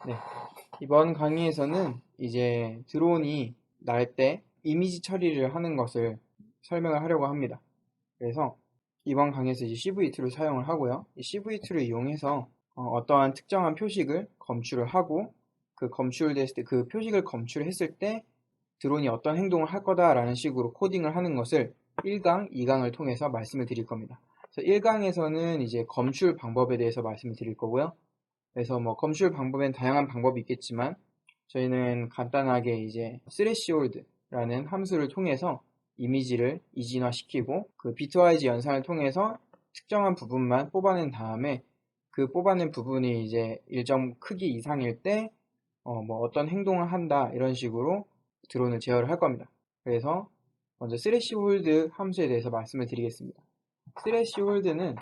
네, 이번 강의에서는 이제 드론이 날 때 이미지 처리를 하는 것을 설명을 하려고 합니다. 그래서 이번 강의에서 이제 CV2를 사용을 하고요. 이 CV2를 이용해서 어떠한 특정한 표식을 검출을 하고 그 검출됐을 때 그 표식을 검출했을 때 드론이 어떤 행동을 할 거다라는 식으로 코딩을 하는 것을 1강, 2강을 통해서 말씀을 드릴 겁니다. 그래서 1강에서는 이제 검출 방법에 대해서 말씀을 드릴 거고요. 그래서 뭐 검출 방법엔 다양한 방법이 있겠지만 저희는 간단하게 이제 threshold라는 함수를 통해서 이미지를 이진화시키고 그 비트와이즈 연산을 통해서 특정한 부분만 뽑아낸 다음에 그 뽑아낸 부분이 이제 일정 크기 이상일 때 뭐 어떤 행동을 한다 이런 식으로 드론을 제어를 할 겁니다. 그래서 먼저 threshold 함수에 대해서 말씀을 드리겠습니다. threshold는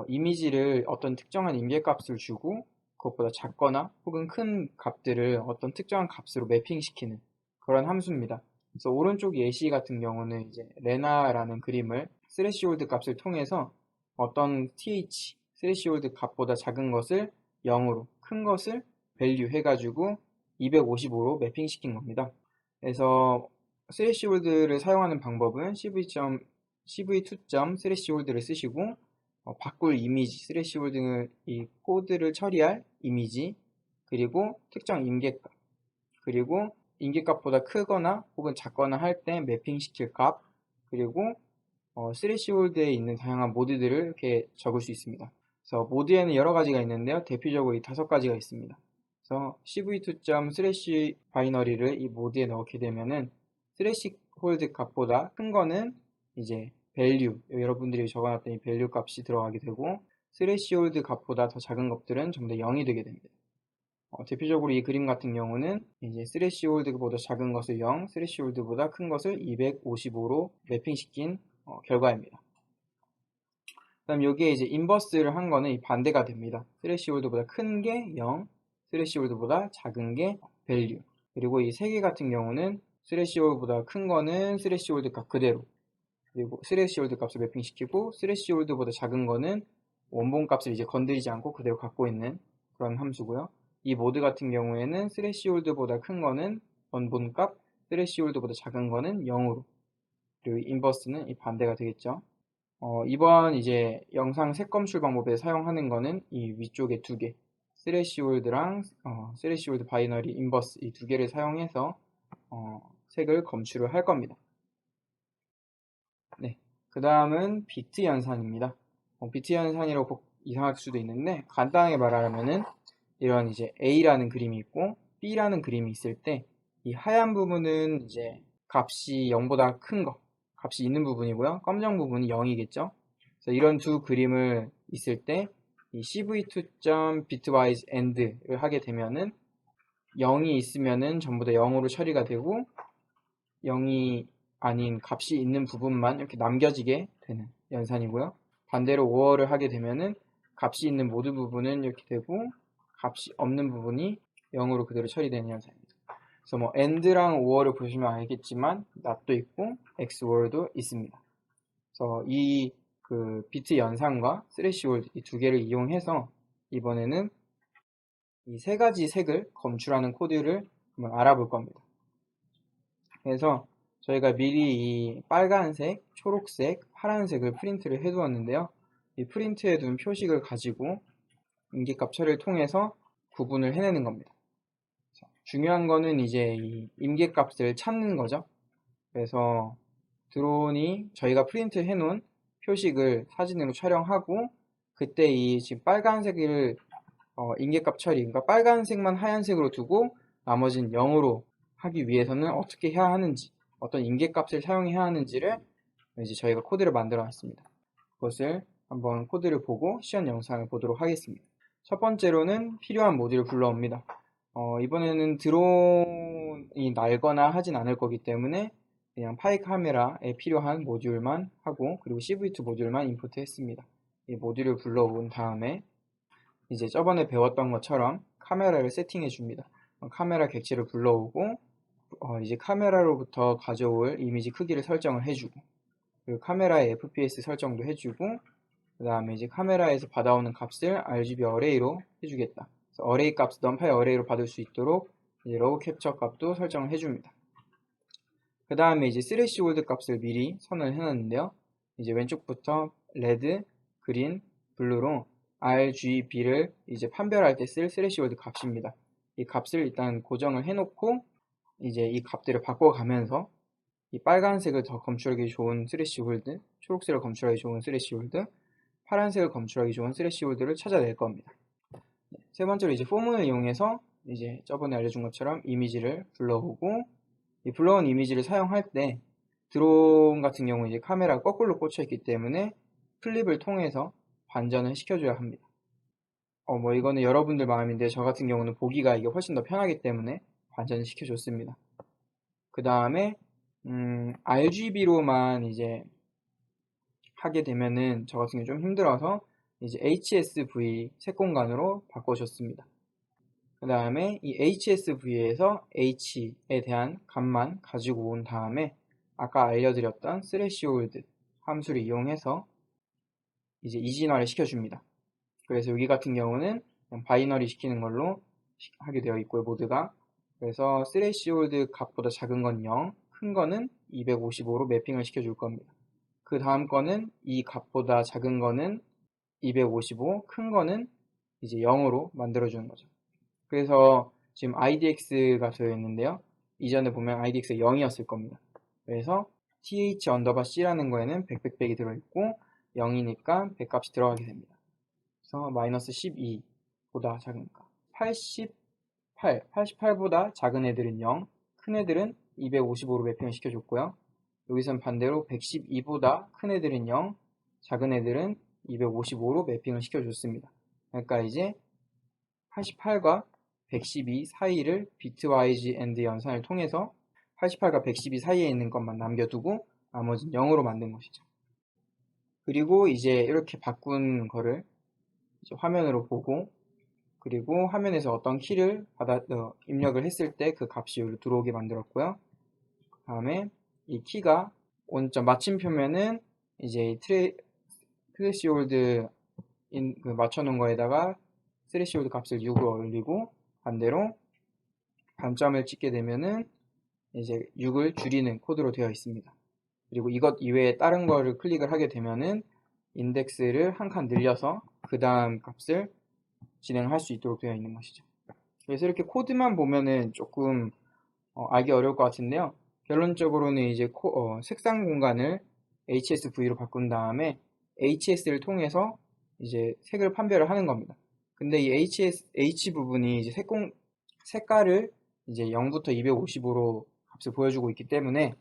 이미지를 어떤 특정한 임계값을 주고 그것보다 작거나 혹은 큰 값들을 어떤 특정한 값으로 매핑시키는 그런 함수입니다. 그래서 오른쪽 예시 같은 경우는 이제 레나라는 그림을 스레시홀드 값을 통해서 어떤 th 스레시홀드 값보다 작은 것을 0으로 큰 것을 value 해가지고 255로 매핑시킨 겁니다. 그래서 스레시홀드를 사용하는 방법은 cv2.threshold를 쓰시고 바꿀 이미지, 스레시홀드는 이 코드를 처리할 이미지, 그리고 특정 임계값, 그리고 임계값보다 크거나 혹은 작거나 할 때 매핑시킬 값, 그리고 스레시홀드에 있는 다양한 모드들을 이렇게 적을 수 있습니다. 그래서 모드에는 여러 가지가 있는데요. 대표적으로 이 5가지가 있습니다. 그래서 cv2.thresh 바이너리를 이 모드에 넣게 되면은 threshold 값보다 큰 거는 이제 value, 여러분들이 적어놨던 이 value 값이 들어가게 되고 threshold 값보다 더 작은 것들은 전부 다 0이 되게 됩니다. 대표적으로 이 그림 같은 경우는 이제 threshold보다 작은 것을 0, threshold보다 큰 것을 255로 매핑시킨 결과입니다. 그다음 여기에 이제 인버스를 한 거는 이 반대가 됩니다. threshold보다 큰 게 0, threshold보다 작은 게 value. 그리고 이 세 개 같은 경우는 threshold보다 큰 거는 threshold 값 그대로, 그리고 threshold 값을 매핑시키고 threshold보다 작은 거는 원본 값을 이제 건드리지 않고 그대로 갖고 있는 그런 함수고요. 이 모드 같은 경우에는 threshold보다 큰 거는 원본 값, threshold보다 작은 거는 0으로, 그리고 인버스는 이 반대가 되겠죠. 이번 이제 영상 색검출 방법에 사용하는 거는 이 위쪽에 두 개, 스레시홀드랑 스레시홀드 바이너리 인버스 이 두 개를 사용해서 색을 검출을 할 겁니다. 네, 그 다음은 비트 연산입니다. 비트 연산이라고 이상할 수도 있는데 간단하게 말하면은 이런 이제 A라는 그림이 있고 B라는 그림이 있을 때 이 하얀 부분은 이제 값이 0보다 큰 거, 값이 있는 부분이고요. 검정 부분이 0이겠죠. 그래서 이런 두 그림을 있을 때 이 cv2.bitwise and를 하게 되면은 0이 있으면은 전부 다 0으로 처리가 되고 0이 아닌 값이 있는 부분만 이렇게 남겨지게 되는 연산이고요. 반대로 5어를 하게 되면은 값이 있는 모든 부분은 이렇게 되고 값이 없는 부분이 0으로 그대로 처리되는 연산입니다. 그래서 뭐 and랑 5어를 보시면 알겠지만 not도 있고 xor도 있습니다. 그래서 이 그 비트 연산과 스레시홀드 이 두 개를 이용해서 이번에는 이 세 가지 색을 검출하는 코드를 한번 알아볼 겁니다. 그래서 저희가 미리 이 빨간색, 초록색, 파란색을 프린트를 해 두었는데요. 이 프린트해 둔 표식을 가지고 임계값 처리를 통해서 구분을 해내는 겁니다. 중요한 거는 이제 이 임계값을 찾는 거죠. 그래서 드론이 저희가 프린트 해 놓은 표식을 사진으로 촬영하고 그때 이 지금 빨간색을 임계값 처리, 그러니까 빨간색만 하얀색으로 두고 나머지는 0으로 하기 위해서는 어떻게 해야 하는지, 어떤 임계값을 사용해야 하는지를 이제 저희가 코드를 만들어 놨습니다. 그것을 한번 코드를 보고 시연 영상을 보도록 하겠습니다. 첫 번째로는 필요한 모듈을 불러옵니다. 이번에는 드론이 날거나 하진 않을 거기 때문에 그냥 파이 카메라에 필요한 모듈만 하고 그리고 CV2 모듈만 임포트 했습니다. 이 모듈을 불러온 다음에 이제 저번에 배웠던 것처럼 카메라를 세팅해 줍니다. 카메라 객체를 불러오고 이제 카메라로부터 가져올 이미지 크기를 설정을 해주고 그리고 카메라의 FPS 설정도 해주고 그 다음에 이제 카메라에서 받아오는 값을 RGB 어레이로 해주겠다. 어레이 값 numpy 어레이로 받을 수 있도록 이제 러브 캡처 값도 설정을 해줍니다. 그 다음에 이제 스래시홀드 값을 미리 선을 해놨는데요. 이제 왼쪽부터 레드, 그린, 블루로 RGB를 이제 판별할 때 쓸 스래시홀드 값입니다. 이 값을 일단 고정을 해놓고 이제 이 값들을 바꿔가면서 이 빨간색을 더 검출하기 좋은 스래시홀드, 초록색을 검출하기 좋은 스래시홀드, 파란색을 검출하기 좋은 스래시홀드를 찾아낼 겁니다. 세 번째로 이제 포문을 이용해서 이제 저번에 알려준 것처럼 이미지를 불러오고 이 불러온 이미지를 사용할 때 드론 같은 경우 이제 카메라가 거꾸로 꽂혀 있기 때문에 플립을 통해서 반전을 시켜줘야 합니다. 뭐 이거는 여러분들 마음인데 저 같은 경우는 보기가 이게 훨씬 더 편하기 때문에 반전을 시켜줬습니다. 그 다음에 RGB로만 이제 하게 되면은 저 같은 경우 좀 힘들어서 이제 HSV 색공간으로 바꿔줬습니다. 그 다음에 이 HSV에서 H에 대한 값만 가지고 온 다음에 아까 알려드렸던 스래시홀드 함수를 이용해서 이제 이진화를 시켜줍니다. 그래서 여기 같은 경우는 그냥 바이너리 시키는 걸로 하게 되어 있고요, 모드가. 그래서 스래시홀드 값보다 작은 건 0, 큰 거는 255로 매핑을 시켜줄 겁니다. 그 다음 거는 이 값보다 작은 거는 255, 큰 거는 이제 0으로 만들어주는 거죠. 그래서 지금 IDX가 되어 있는데요. 이전에 보면 IDX가 0이었을 겁니다. 그래서 th 언더바 c라는 거에는 100이 들어있고 0이니까 100값이 들어가게 됩니다. 그래서 마이너스 12보다 작은 값. 88보다 작은 애들은 0, 큰 애들은 255로 매핑을 시켜줬고요. 여기선 반대로 112보다 큰 애들은 0, 작은 애들은 255로 매핑을 시켜줬습니다. 그러니까 이제 88과 112 사이를 비트와이즈 앤드 연산을 통해서 88과 112 사이에 있는 것만 남겨두고 나머지는 0으로 만든 것이죠. 그리고 이제 이렇게 바꾼 거를 이제 화면으로 보고 그리고 화면에서 어떤 키를 입력을 했을 때 그 값이 여기로 들어오게 만들었고요. 그 다음에 이 키가 원점 마침표면은 이제 스래시홀드 그 맞춰놓은 거에다가 스래시홀드 값을 6으로 올리고 반대로 반점을 찍게 되면은 이제 6을 줄이는 코드로 되어 있습니다. 그리고 이것 이외에 다른 거를 클릭을 하게 되면은 인덱스를 한 칸 늘려서 그 다음 값을 진행할 수 있도록 되어 있는 것이죠. 그래서 이렇게 코드만 보면은 조금 알기 어려울 것 같은데요. 결론적으로는 이제 색상 공간을 HSV로 바꾼 다음에 HS를 통해서 이제 색을 판별을 하는 겁니다. 근데 이 H 부분이 이제 색깔을 이제 0부터 255로 값을 보여주고 있기 때문에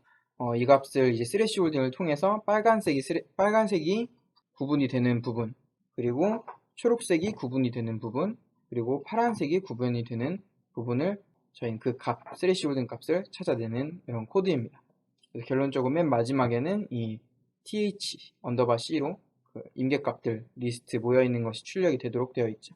이 값을 이제 스래시홀딩을 통해서 빨간색이 구분이 되는 부분, 그리고 초록색이 구분이 되는 부분, 그리고 파란색이 구분이 되는 부분을 저희는 그 스래시홀딩 값을 찾아내는 이런 코드입니다. 그래서 결론적으로 맨 마지막에는 이 th 언더바 c로 그 임계값들 리스트 모여있는 것이 출력이 되도록 되어 있죠.